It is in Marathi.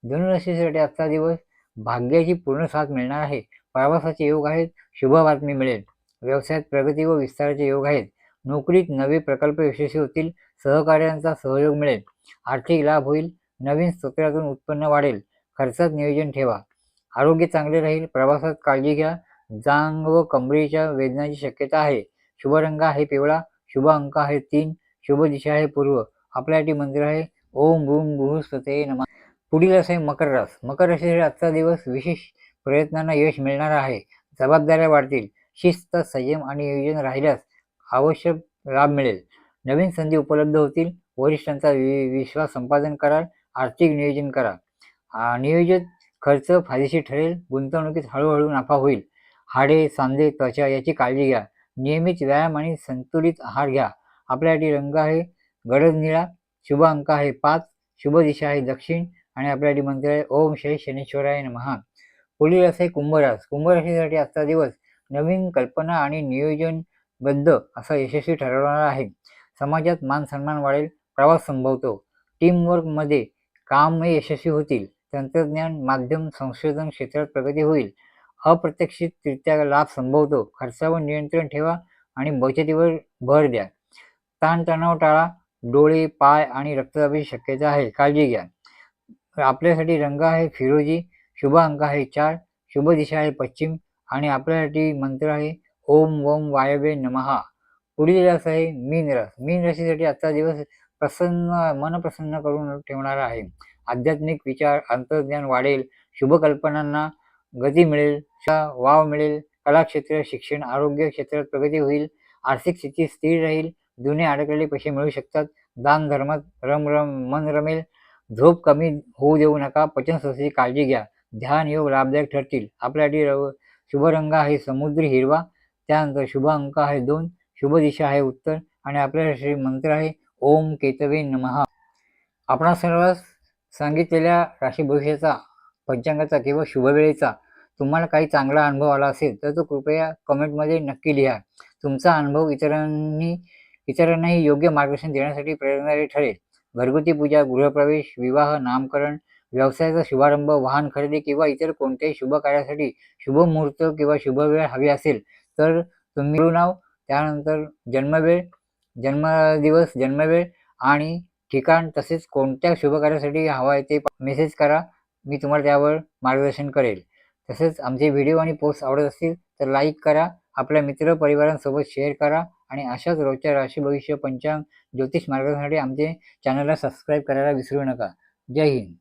धनुराशीसाठी आजचा दिवस भाग्याची पूर्ण साथ मिळणार आहे. प्रवासाचे योग आहेत. शुभ बातमी मिळेल. व्यवसायात प्रगती व विस्ताराचे योग आहेत. नोकरीत नवे प्रकल्प यशस्वी होतील. सहकार्यांचा सहयोग मिळेल. आर्थिक लाभ होईल. नवीन स्तोत्रातून उत्पन्न वाढेल. खर्चात नियोजन ठेवा. आरोग्य चांगले राहील. प्रवासात काळजी घ्या. जांग व कमरेच्या वेदनाची शक्यता आहे. शुभ रंग आहे पिवळा. शुभ अंक आहे 3. शुभ दिशा आहे पूर्व. आपल्यासाठी मंत्र आहे ओम भूम बृहस्पतये नमः. पुढील असे मकर रास. मकर राशीसाठी आजचा दिवस विशेष प्रयत्नांना यश मिळणार आहे. जबाबदाऱ्या वाढतील. शिस्त, संयम आणि नियोजन राहिल्यास आवश्यक लाभ मिळेल. नवीन संधी उपलब्ध होतील. वरिष्ठांचा विश्वास संपादन कराल. आर्थिक नियोजन करा. नियोजित खर्च फायदेशीर ठरेल. गुंतवणुकीत हळूहळू नफा होईल. हाडे, सांधे, त्वचा याची काळजी घ्या. नियमित व्यायाम आणि संतुलित आहार घ्या. आपल्यासाठी रंग आहे गडद निळा. शुभ अंक आहे 5. शुभ दिशा आहे दक्षिण आणि आपल्यासाठी मंत्र आहे ओम श्री शनीश्वराय नमः. पुढील असे कुंभ रास. कुंभ राशीसाठी आजचा दिवस नवीन कल्पना आणि नियोजनबद्ध असा यशस्वी ठरवणार आहे. समाजात मान सन्मान वाढेल. प्रवास संभवतो. टीमवर्कमध्ये काम यशस्वी होतील. तंत्रज्ञान, माध्यम, संशोधन क्षेत्रात प्रगती होईल. अप्रत्याशितरित्या लाभ संभवतो. खर्चावर नियंत्रण ठेवा आणि बचतीवर भर द्या. ताणतणाव टाळा. डोळे, पाय आणि रक्तदाबाची शक्यता आहे. काळजी घ्या. आपल्यासाठी रंग आहे फिरोजी. शुभ अंक आहे 4. शुभ दिशा आहे पश्चिम आणि आपल्यासाठी मंत्र आहे ओम वम वायव्ये नमः. पुढील रास आहे मीन रास. मीन राशीसाठी आजचा दिवस मन प्रसन्न करून ठेवणारा आहे. आध्यात्मिक विचार, अंतर्ज्ञान वाढेल. शुभ कल्पनांना गती मिळेल. वाव मिळेल. कला क्षेत्र, शिक्षण, आरोग्य क्षेत्रात प्रगती होईल. आर्थिक स्थिती स्थिर राहील. जुने अडकलेले पैसे मिळू शकतात. दान धर्मात मन रमेल. झोप कमी होऊ देऊ नका. पचनसंस्थेची काळजी घ्या. ध्यान योग लाभदायक ठरतील. आपल्यासाठी शुभ रंग आहे समुद्री हिरवा. त्यानंतर शुभ अंक आहे 2. शुभ दिशा आहे उत्तर आणि आपल्यासाठी मंत्र आहे ओम केतवे नमः. आपण सर्वांस सांगितलेल्या राशी भविष्याचा, पंचांगाचा किंवा शुभवेळेचा तुम्हाला काही चांगला अनुभव आला असेल तर तो कृपया कमेंटमध्ये नक्की लिहा. तुमचा अनुभव इतरांनाही योग्य मार्गदर्शन देण्यासाठी प्रेरणादायी ठरेल. घरगुती पूजा, गृहप्रवेश, विवाह, नामकरण, व्यवसायाचा शुभारंभ, वाहन खरेदी किंवा इतर कोणत्याही शुभ कार्यासाठी शुभ मुहूर्त किंवा शुभ वेळ हवी असेल तर तुम्ही नाव, त्यानंतर जन्मवेळ, जन्मदिवस, जन्मवेळ आणि ठिकाण तसेच कोणत्या शुभ कार्यासाठी हवा आहे ते मेसेज करा. मी तुम्हाला त्यावर मार्गदर्शन करेल. तसेच आमचे व्हिडिओ आणि पोस्ट आवडत असतील तर लाईक करा. आपल्या मित्र परिवारांसोबत शेअर करा आणि अशाच रोजच्या राशी भविष्य, पंचांग, ज्योतिष मार्गदर्शनासाठी आमचे चॅनलला सबस्क्राईब करायला विसरू नका. जय हिंद.